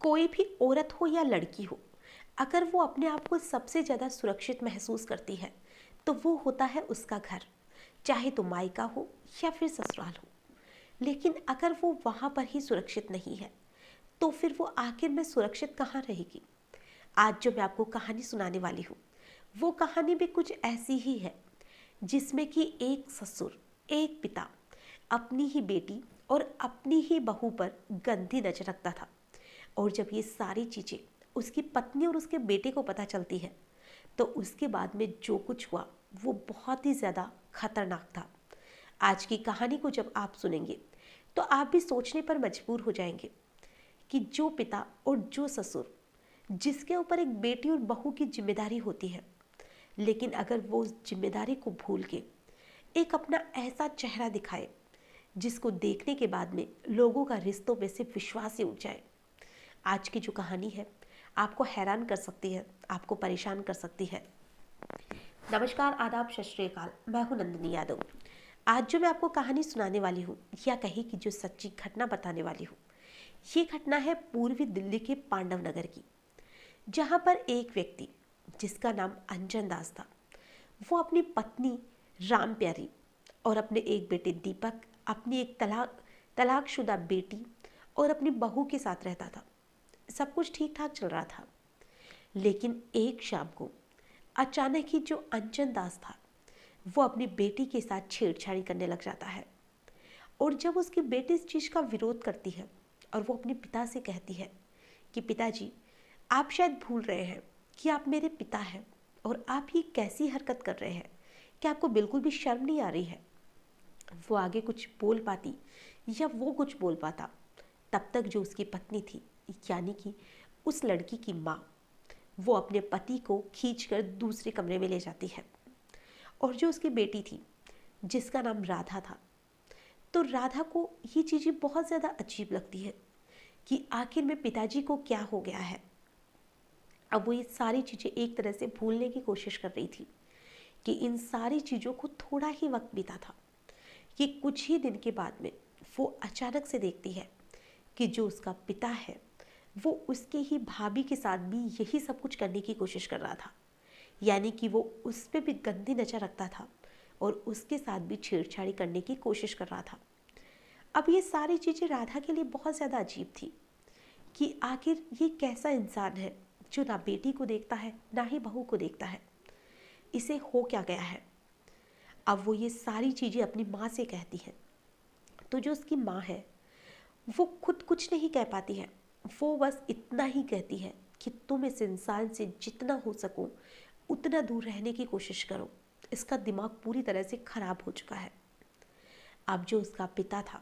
कोई भी औरत हो या लड़की हो, अगर वो अपने आप को सबसे ज़्यादा सुरक्षित महसूस करती है तो वो होता है उसका घर, चाहे तो मायका हो या फिर ससुराल हो। लेकिन अगर वो वहाँ पर ही सुरक्षित नहीं है तो फिर वो आखिर में सुरक्षित कहाँ रहेगी। आज जो मैं आपको कहानी सुनाने वाली हूँ वो कहानी भी कुछ ऐसी ही है, जिसमें कि एक ससुर, एक पिता अपनी ही बेटी और अपनी ही बहू पर गंदी नजर रखता था। और जब ये सारी चीज़ें उसकी पत्नी और उसके बेटे को पता चलती है तो उसके बाद में जो कुछ हुआ वो बहुत ही ज़्यादा खतरनाक था। आज की कहानी को जब आप सुनेंगे तो आप भी सोचने पर मजबूर हो जाएंगे कि जो पिता और जो ससुर, जिसके ऊपर एक बेटी और बहू की जिम्मेदारी होती है, लेकिन अगर वो उस जिम्मेदारी को भूल के एक अपना ऐसा चेहरा दिखाए जिसको देखने के बाद में लोगों का रिश्तों में से विश्वास ही उठ जाए। आज की जो कहानी है आपको हैरान कर सकती है, आपको परेशान कर सकती है। नमस्कार, आदाब, सत श्री अकाल। मैं हूं नंदिनी यादव। आज जो मैं आपको कहानी सुनाने वाली हूँ या कहीं की जो सच्ची घटना बताने वाली हूँ, ये घटना है पूर्वी दिल्ली के पांडव नगर की, जहाँ पर एक व्यक्ति जिसका नाम अंजन दास था, वो अपनी पत्नी राम प्यारी और अपने एक बेटे दीपक, अपनी एक तलाकशुदा बेटी और अपनी बहू के साथ रहता था। सब कुछ ठीक ठाक चल रहा था। लेकिन एक शाम को अचानक ही जो अंजन दास था वो अपनी बेटी के साथ छेड़छाड़ी करने लग जाता है। और जब उसकी बेटी इस चीज़ का विरोध करती है और वो अपने पिता से कहती है कि पिताजी, आप शायद भूल रहे हैं कि आप मेरे पिता हैं और आप ये कैसी हरकत कर रहे हैं, कि आपको बिल्कुल भी शर्म नहीं आ रही है। वो आगे कुछ बोल पाती या वो कुछ बोल पाता, तब तक जो उसकी पत्नी थी, यानी कि उस लड़की की माँ, वो अपने पति को खींचकर दूसरे कमरे में ले जाती है। और जो उसकी बेटी थी जिसका नाम राधा था, तो राधा को ये चीज़ें बहुत ज़्यादा अजीब लगती है कि आखिर में पिताजी को क्या हो गया है। अब वो ये सारी चीज़ें एक तरह से भूलने की कोशिश कर रही थी कि इन सारी चीज़ों को थोड़ा ही वक्त बीता था कि कुछ ही दिन के बाद में वो अचानक से देखती है कि जो उसका पिता है वो उसके ही भाभी के साथ भी यही सब कुछ करने की कोशिश कर रहा था, यानी कि वो उस पर भी गंदी नज़र रखता था और उसके साथ भी छेड़छाड़ी करने की कोशिश कर रहा था। अब ये सारी चीज़ें राधा के लिए बहुत ज़्यादा अजीब थी कि आखिर ये कैसा इंसान है जो ना बेटी को देखता है ना ही बहू को देखता है, इसे हो क्या गया है। अब वो ये सारी चीज़ें अपनी माँ से कहती है, तो जो उसकी माँ है वो खुद कुछ नहीं कह पाती है। वो बस इतना ही कहती है कि तुम इस इंसान से जितना हो सको उतना दूर रहने की कोशिश करो, इसका दिमाग पूरी तरह से खराब हो चुका है। अब जो उसका पिता था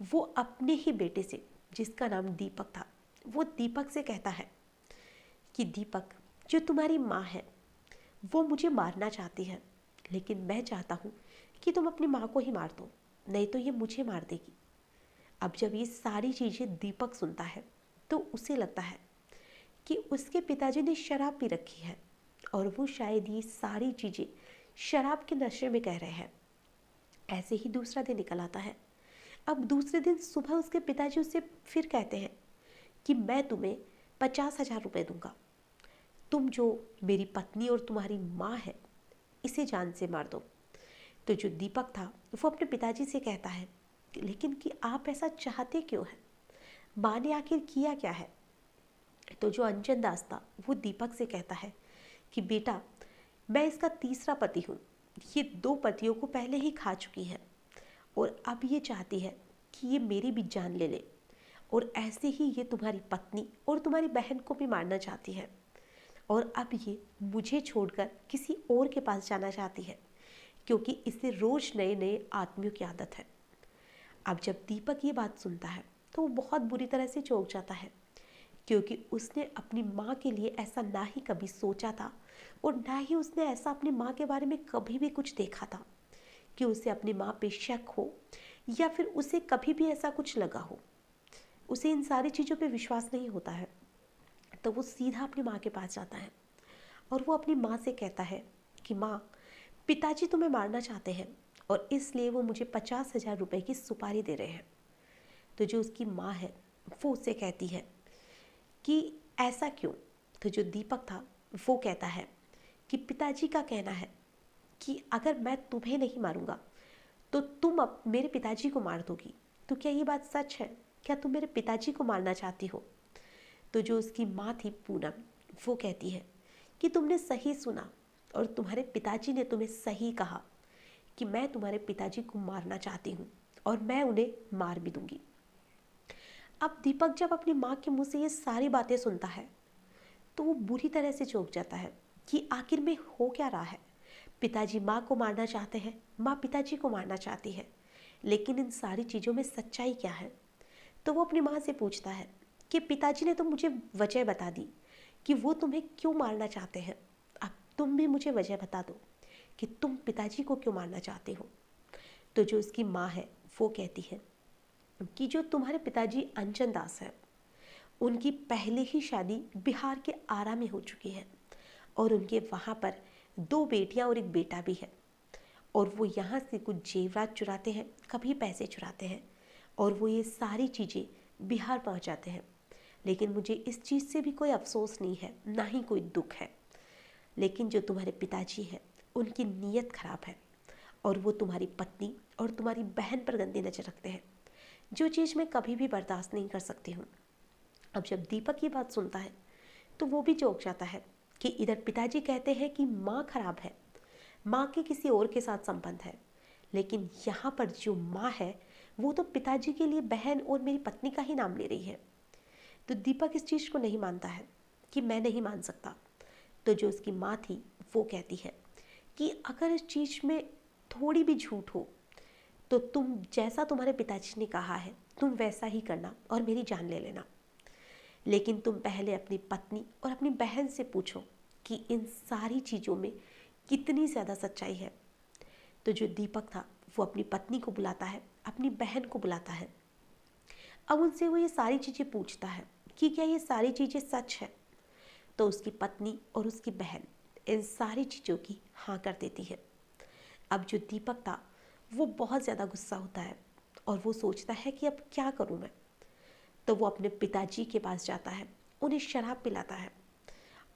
वो अपने ही बेटे से, जिसका नाम दीपक था, वो दीपक से कहता है कि दीपक, जो तुम्हारी माँ है वो मुझे मारना चाहती है, लेकिन मैं चाहता हूँ कि तुम अपनी माँ को ही मार दो, नहीं तो ये मुझे मार देगी। अब जब ये सारी चीज़ें दीपक सुनता है तो उसे लगता है कि उसके पिताजी ने शराब पी रखी है और वो शायद ये सारी चीज़ें शराब के नशे में कह रहे हैं। ऐसे ही दूसरा दिन निकल आता है। अब दूसरे दिन सुबह उसके पिताजी उससे फिर कहते हैं कि मैं तुम्हें 50,000 रुपये दूंगा, तुम जो मेरी पत्नी और तुम्हारी माँ है इसे जान से मार दो। तो जो दीपक था वो अपने पिताजी से कहता है लेकिन कि आप ऐसा चाहते क्यों हैं, माँ ने आखिर किया क्या है। तो जो अंजन दास था वो दीपक से कहता है कि बेटा, मैं इसका तीसरा पति हूँ, ये 2 पतियों को पहले ही खा चुकी है और अब ये चाहती है कि ये मेरी भी जान ले ले, और ऐसे ही ये तुम्हारी पत्नी और तुम्हारी बहन को भी मारना चाहती है, और अब ये मुझे छोड़कर किसी और के पास जाना चाहती है क्योंकि इसे रोज नए नए आदमियों की आदत है। अब जब दीपक ये बात सुनता है तो वो बहुत बुरी तरह से चौंक जाता है, क्योंकि उसने अपनी माँ के लिए ऐसा ना ही कभी सोचा था और ना ही उसने ऐसा अपनी माँ के बारे में कभी भी कुछ देखा था कि उसे अपनी माँ पे शक हो या फिर उसे कभी भी ऐसा कुछ लगा हो। उसे इन सारी चीज़ों पे विश्वास नहीं होता है, तो वो सीधा अपनी माँ के पास जाता है और वो अपनी माँ से कहता है कि माँ, पिताजी तुम्हें मारना चाहते हैं और इसलिए वो मुझे 50,000 रुपये की सुपारी दे रहे हैं। तो जो उसकी माँ है वो उससे कहती है कि ऐसा क्यों। तो जो दीपक था वो कहता है कि पिताजी का कहना है कि अगर मैं तुम्हें नहीं मारूंगा तो तुम अब मेरे पिताजी को मार दोगी। तो क्या ये बात सच है? क्या तुम मेरे पिताजी को मारना चाहती हो? तो जो उसकी माँ थी पूनम, वो कहती है कि तुमने सही सुना और तुम्हारे पिताजी ने तुम्हें सही कहा कि मैं तुम्हारे पिताजी को मारना चाहती हूँ और मैं उन्हें मार भी दूंगी। अब दीपक जब अपनी माँ के मुंह से ये सारी बातें सुनता है तो वो बुरी तरह से चौंक जाता है कि आखिर में हो क्या रहा है। पिताजी माँ को मारना चाहते हैं, माँ पिताजी को मारना चाहती है, लेकिन इन सारी चीज़ों में सच्चाई क्या है? तो वो अपनी माँ से पूछता है कि पिताजी ने तो मुझे वजह बता दी कि वो तुम्हें क्यों मारना चाहते हैं। अब तुम भी मुझे वजह बता दो कि तुम पिताजी को क्यों मारना चाहते हो। तो जो उसकी माँ है वो कहती है कि जो तुम्हारे पिताजी अंजन दास है, उनकी पहले ही शादी बिहार के आरा में हो चुकी है और उनके वहाँ पर 2 बेटियाँ और 1 बेटा भी है। और वो यहाँ से कुछ जेवरात चुराते हैं, कभी पैसे चुराते हैं और वो ये सारी चीज़ें बिहार पहुँचाते हैं। लेकिन मुझे इस चीज़ से भी कोई अफसोस नहीं है, ना ही कोई दुख है। लेकिन जो तुम्हारे पिताजी हैं उनकी नीयत खराब है और वो तुम्हारी पत्नी और तुम्हारी बहन पर गंदी नज़र रखते हैं, जो चीज़ मैं कभी भी बर्दाश्त नहीं कर सकती हूँ। अब जब दीपक ये बात सुनता है तो वो भी चौंक जाता है कि इधर पिताजी कहते हैं कि माँ खराब है, माँ के किसी और के साथ संबंध है, लेकिन यहाँ पर जो माँ है वो तो पिताजी के लिए बहन और मेरी पत्नी का ही नाम ले रही है। तो दीपक इस चीज़ को नहीं मानता है कि मैं नहीं मान सकता। तो जो उसकी माँ थी वो कहती है कि अगर इस चीज़ में थोड़ी भी झूठ हो तो तुम जैसा तुम्हारे पिताजी ने कहा है तुम वैसा ही करना और मेरी जान ले लेना, लेकिन तुम पहले अपनी पत्नी और अपनी बहन से पूछो कि इन सारी चीज़ों में कितनी ज़्यादा सच्चाई है। तो जो दीपक था वो अपनी पत्नी को बुलाता है, अपनी बहन को बुलाता है। अब उनसे वो ये सारी चीज़ें पूछता है कि क्या ये सारी चीज़ें सच है। तो उसकी पत्नी और उसकी बहन इन सारी चीज़ों की हाँ कर देती है। अब जो दीपक था वो बहुत ज़्यादा गुस्सा होता है और वो सोचता है कि अब क्या करूँ मैं। तो वो अपने पिताजी के पास जाता है, उन्हें शराब पिलाता है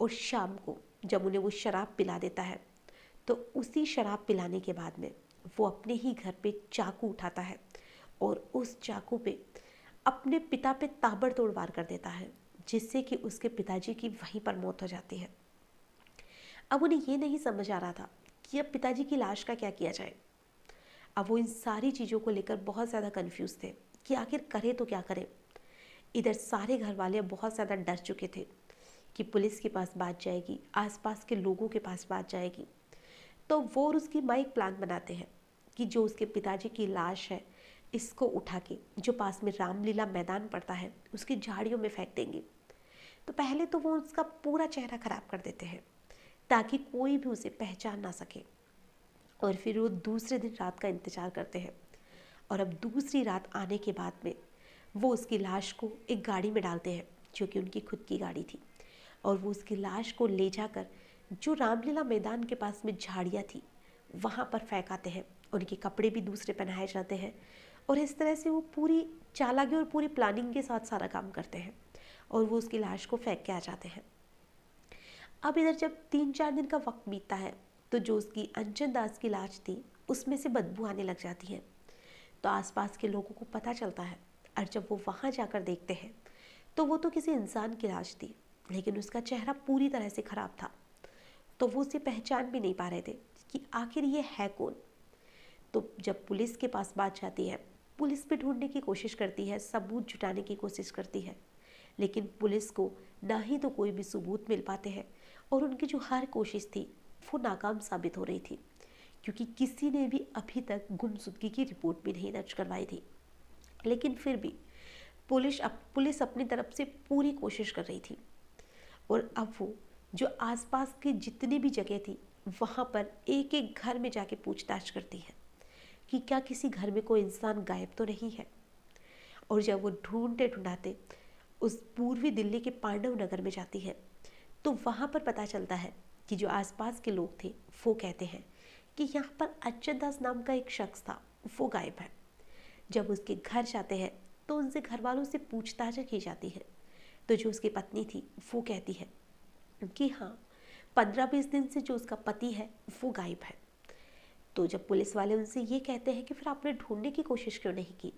और शाम को जब उन्हें वो शराब पिला देता है तो उसी शराब पिलाने के बाद में वो अपने ही घर पे चाकू उठाता है और उस चाकू पे अपने पिता पे ताबड़तोड़ वार कर देता है, जिससे कि उसके पिताजी की वहीं पर मौत हो जाती है। अब उन्हें ये नहीं समझ आ रहा था कि अब पिताजी की लाश का क्या किया जाए। अब वो इन सारी चीज़ों को लेकर बहुत ज़्यादा कंफ्यूज थे कि आखिर करे तो क्या करें। इधर सारे घर वाले बहुत ज़्यादा डर चुके थे कि पुलिस के पास बात जाएगी, आसपास के लोगों के पास बात जाएगी। तो वो और उसकी माँ एक प्लान बनाते हैं कि जो उसके पिताजी की लाश है इसको उठा के जो पास में रामलीला मैदान पड़ता है उसकी झाड़ियों में फेंक देंगे। तो पहले तो वो उसका पूरा चेहरा खराब कर देते हैं ताकि कोई भी उसे पहचान ना सके, और फिर वो दूसरे दिन रात का इंतज़ार करते हैं। और अब दूसरी रात आने के बाद में वो उसकी लाश को एक गाड़ी में डालते हैं जो कि उनकी खुद की गाड़ी थी, और वो उसकी लाश को ले जाकर जो रामलीला मैदान के पास में झाड़ियाँ थी वहाँ पर फेंक आते हैं। उनके कपड़े भी दूसरे पहनाए जाते हैं और इस तरह से वो पूरी चालाकी और पूरी प्लानिंग के साथ सारा काम करते हैं और वो उसकी लाश को फेंक के आ जाते हैं। अब इधर जब 3-4 दिन का वक्त बीतता है तो जो उसकी अंजन दास की लाश थी उसमें से बदबू आने लग जाती है। तो आसपास के लोगों को पता चलता है और जब वो वहाँ जाकर देखते हैं तो वो तो किसी इंसान की लाश थी, लेकिन उसका चेहरा पूरी तरह से ख़राब था। तो वो उसे पहचान भी नहीं पा रहे थे कि आखिर ये है कौन। तो जब पुलिस के पास बात जाती है, पुलिस भी ढूंढने की कोशिश करती है, सबूत जुटाने की कोशिश करती है, लेकिन पुलिस को ना ही तो कोई भी सबूत मिल पाते हैं और उनकी जो हर कोशिश थी वो नाकाम साबित हो रही थी, क्योंकि किसी ने भी अभी तक गुमशुदगी की रिपोर्ट भी नहीं दर्ज करवाई थी। लेकिन फिर भी पुलिस अपनी तरफ से पूरी कोशिश कर रही थी। और अब वो जो आसपास की जितनी भी जगह थी वहाँ पर एक एक घर में जाके पूछताछ करती है कि क्या किसी घर में कोई इंसान गायब तो नहीं है। और जब वो ढूंढते ढूंढाते उस पूर्वी दिल्ली के पांडव नगर में जाती है तो वहाँ पर पता चलता है कि जो आसपास के लोग थे वो कहते हैं कि यहाँ पर अच्युत दास नाम का एक शख्स था, वो गायब है। जब उसके घर जाते हैं तो उनसे घर वालों से पूछताछ की जाती है तो जो उसकी पत्नी थी वो कहती है कि हाँ, 15-20 दिन से जो उसका पति है वो गायब है। तो जब पुलिस वाले उनसे ये कहते हैं कि फिर आपने ढूंढने की कोशिश क्यों नहीं की,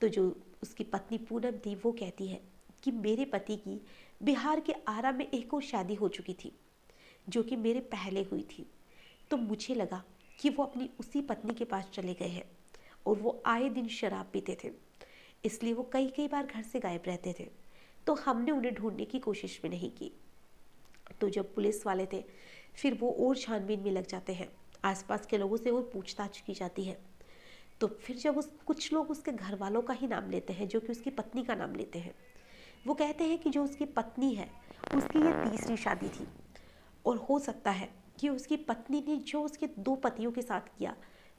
तो जो उसकी पत्नी पूनम थी वो कहती है कि मेरे पति की बिहार के आरा में एक और शादी हो चुकी थी जो कि मेरे पहले हुई थी। तो मुझे लगा कि वो अपनी उसी पत्नी के पास चले गए हैं और वो आए दिन शराब पीते थे, इसलिए वो कई कई बार घर से गायब रहते थे। तो हमने उन्हें ढूंढने की कोशिश भी नहीं की। तो जब पुलिस वाले थे फिर वो और छानबीन में लग जाते हैं, आसपास के लोगों से और पूछताछ की जाती है। तो फिर जब कुछ लोग उसके घर वालों का ही नाम लेते हैं, जो कि उसकी पत्नी का नाम लेते हैं, वो कहते हैं कि जो उसकी पत्नी है उसकी ये तीसरी शादी थी और हो सकता है कि उसकी पत्नी ने जो उसके 2 पतियों के साथ किया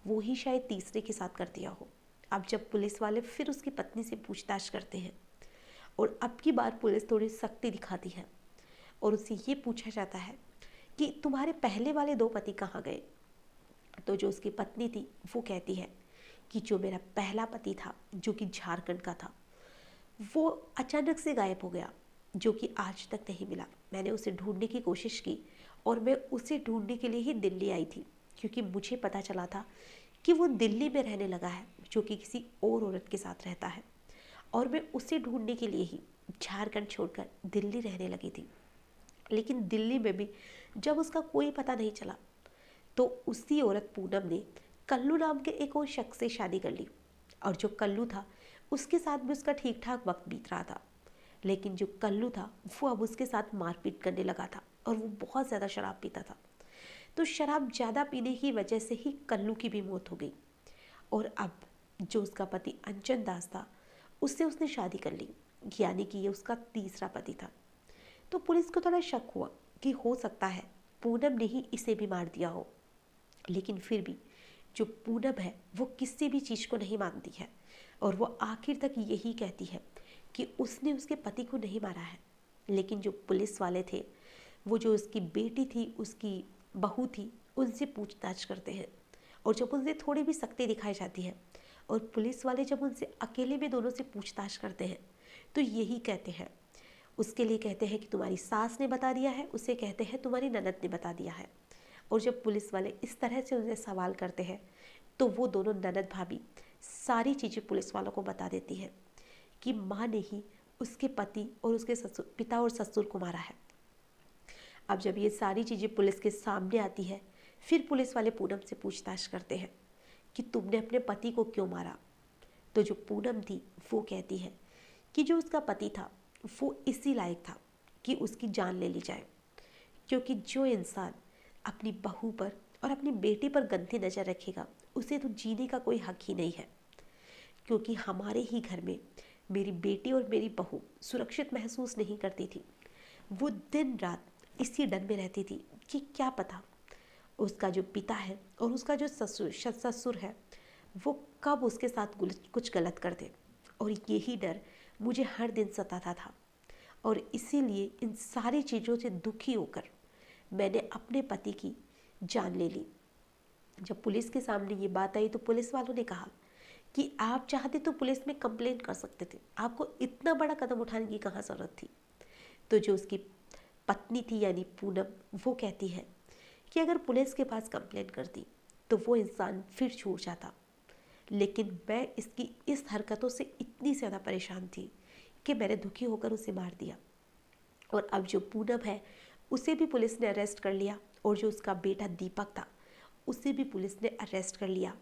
वो ही शायद तीसरे के साथ कर दिया हो। अब जब पुलिस वाले फिर उसकी पत्नी से पूछताछ करते हैं और अब की बार पुलिस थोड़ी सख्ती दिखाती है और उससे ये पूछा जाता है कि तुम्हारे पहले वाले 2 पति कहाँ गए। तो जो उसकी पत्नी थी वो कहती है कि जो मेरा पहला पति था जो कि झारखंड का था वो अचानक से गायब हो गया, जो कि आज तक नहीं मिला। मैंने उसे ढूंढने की कोशिश की और मैं उसे ढूंढने के लिए ही दिल्ली आई थी, क्योंकि मुझे पता चला था कि वो दिल्ली में रहने लगा है, जो कि किसी और औरत के साथ रहता है, और मैं उसे ढूंढने के लिए ही झारखंड छोड़कर दिल्ली रहने लगी थी। लेकिन दिल्ली में भी जब उसका कोई पता नहीं चला तो उसी औरत पूनम ने कल्लू नाम के एक और शख्स से शादी कर ली, और जो कल्लू था उसके साथ भी उसका ठीक ठाक वक्त बीत रहा था। लेकिन जो कल्लू था वो अब उसके साथ मारपीट करने लगा था और वो बहुत ज़्यादा शराब पीता था। तो शराब ज़्यादा पीने की वजह से ही कल्लू की भी मौत हो गई। और अब जो उसका पति अंचन दास था उससे उसने शादी कर ली, यानी कि ये उसका तीसरा पति था। तो पुलिस को थोड़ा शक हुआ कि हो सकता है पूनम ने ही इसे भी मार दिया हो, लेकिन फिर भी जो पूनम है वो किसी भी चीज़ को नहीं मानती है और वो आखिर तक यही कहती है कि उसने उसके पति को नहीं मारा है। लेकिन जो पुलिस वाले थे वो जो उसकी बेटी थी, उसकी बहू थी, उनसे पूछताछ करते हैं और जब उनसे थोड़ी भी सख्ती दिखाई जाती है और पुलिस वाले जब उनसे अकेले में दोनों से पूछताछ करते हैं तो यही कहते हैं, उसके लिए कहते हैं कि तुम्हारी सास ने बता दिया है, उसे कहते हैं तुम्हारी ननद ने बता दिया है। और जब पुलिस वाले इस तरह से उनसे सवाल करते हैं तो वो दोनों ननद भाभी सारी चीज़ें पुलिस वालों को बता देती है कि माँ ने ही उसके पति और उसके ससुर, पिता और ससुर को मारा है। अब जब ये सारी चीज़ें पुलिस के सामने आती है फिर पुलिस वाले पूनम से पूछताछ करते हैं कि तुमने अपने पति को क्यों मारा। तो जो पूनम थी वो कहती है कि जो उसका पति था वो इसी लायक था कि उसकी जान ले ली जाए, क्योंकि जो इंसान अपनी बहू पर और अपनी बेटी पर गंदी नज़र रखेगा उसे तो जीने का कोई हक ही नहीं है। क्योंकि हमारे ही घर में मेरी बेटी और मेरी बहू सुरक्षित महसूस नहीं करती थी, वो दिन रात इसी डर में रहती थी कि क्या पता उसका जो पिता है और उसका जो ससुर है वो कब उसके साथ कुछ गलत कर दे। और यही डर मुझे हर दिन सताता था और इसीलिए इन सारी चीज़ों से दुखी होकर मैंने अपने पति की जान ले ली। जब पुलिस के सामने ये बात आई तो पुलिस वालों ने कहा कि आप चाहते तो पुलिस में कंप्लेंट कर सकते थे, आपको इतना बड़ा कदम उठाने की कहाँ ज़रूरत थी। तो जो उसकी पत्नी थी यानी पूनम वो कहती है कि अगर पुलिस के पास कंप्लेंट करती तो वो इंसान फिर छूट जाता, लेकिन मैं इसकी इस हरकतों से इतनी ज़्यादा परेशान थी कि मैंने दुखी होकर उसे मार दिया। और अब जो पूनम है उसे भी पुलिस ने अरेस्ट कर लिया और जो उसका बेटा दीपक था उसे भी पुलिस ने अरेस्ट कर लिया।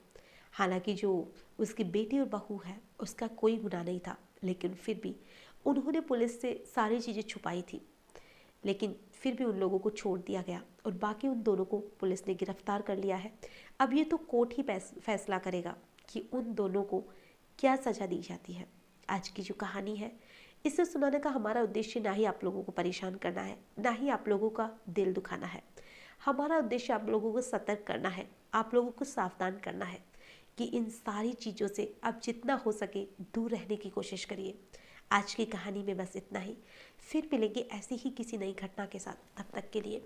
हालांकि जो उसकी बेटी और बहू है उसका कोई गुनाह नहीं था, लेकिन फिर भी उन्होंने पुलिस से सारी चीज़ें छुपाई थी। लेकिन फिर भी उन लोगों को छोड़ दिया गया और बाकी उन दोनों को पुलिस ने गिरफ्तार कर लिया है। अब ये तो कोर्ट ही फैसला करेगा कि उन दोनों को क्या सज़ा दी जाती है। आज की जो कहानी है इसे सुनाने का हमारा उद्देश्य ना ही आप लोगों को परेशान करना है, ना ही आप लोगों का दिल दुखाना है। हमारा उद्देश्य आप लोगों को सतर्क करना है, आप लोगों को सावधान करना है कि इन सारी चीज़ों से आप जितना हो सके दूर रहने की कोशिश करिए। आज की कहानी में बस इतना ही, फिर मिलेंगे ऐसी ही किसी नई घटना के साथ। तब तक के लिए